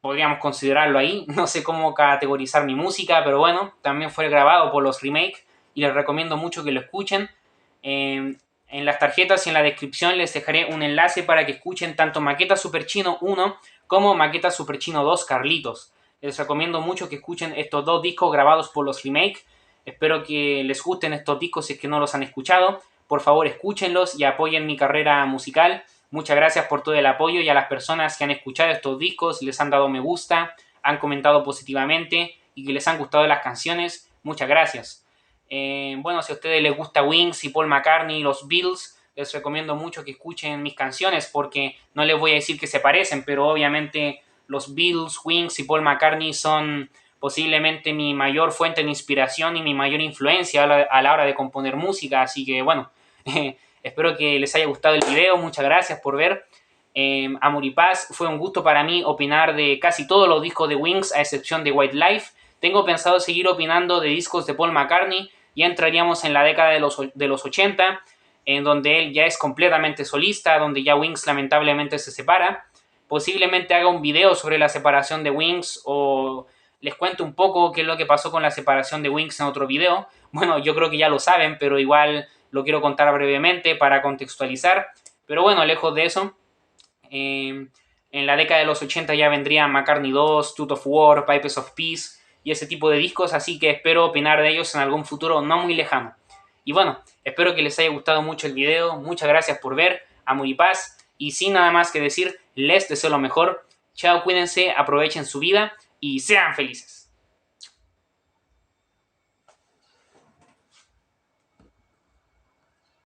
Podríamos considerarlo ahí. No sé cómo categorizar mi música, pero bueno, también fue grabado por Los Remake y les recomiendo mucho que lo escuchen. En las tarjetas y en la descripción les dejaré un enlace para que escuchen tanto Maqueta Super Chino 1 como Maqueta Super Chino 2 Carlitos. Les recomiendo mucho que escuchen estos 2 discos grabados por Los Remake. Espero que les gusten estos discos si es que no los han escuchado. Por favor, escúchenlos y apoyen mi carrera musical. Muchas gracias por todo el apoyo, y a las personas que han escuchado estos discos, les han dado me gusta, han comentado positivamente y que les han gustado las canciones. Muchas gracias. Bueno, si a ustedes les gusta Wings y Paul McCartney y los Beatles, les recomiendo mucho que escuchen mis canciones, porque no les voy a decir que se parecen, pero obviamente los Beatles, Wings y Paul McCartney son posiblemente mi mayor fuente de inspiración y mi mayor influencia a la hora de componer música. Así que bueno, espero que les haya gustado el video. Muchas gracias por ver. Amor y Paz, fue un gusto para mí opinar de casi todos los discos de Wings, a excepción de White Life. Tengo pensado seguir opinando de discos de Paul McCartney. Ya entraríamos en la década de los 80, en donde él ya es completamente solista, donde ya Wings lamentablemente se separa. Posiblemente haga un video sobre la separación de Wings, o les cuento un poco qué es lo que pasó con la separación de Wings en otro video. Bueno, yo creo que ya lo saben, pero igual lo quiero contar brevemente para contextualizar. Pero bueno, lejos de eso, en la década de los 80 ya vendrían McCartney 2, Tooth of War, Pipes of Peace y ese tipo de discos, así que espero opinar de ellos en algún futuro no muy lejano. Y bueno, espero que les haya gustado mucho el video. Muchas gracias por ver. Amor y Paz. Y sin nada más que decir, les deseo lo mejor. Chao, cuídense, aprovechen su vida y sean felices.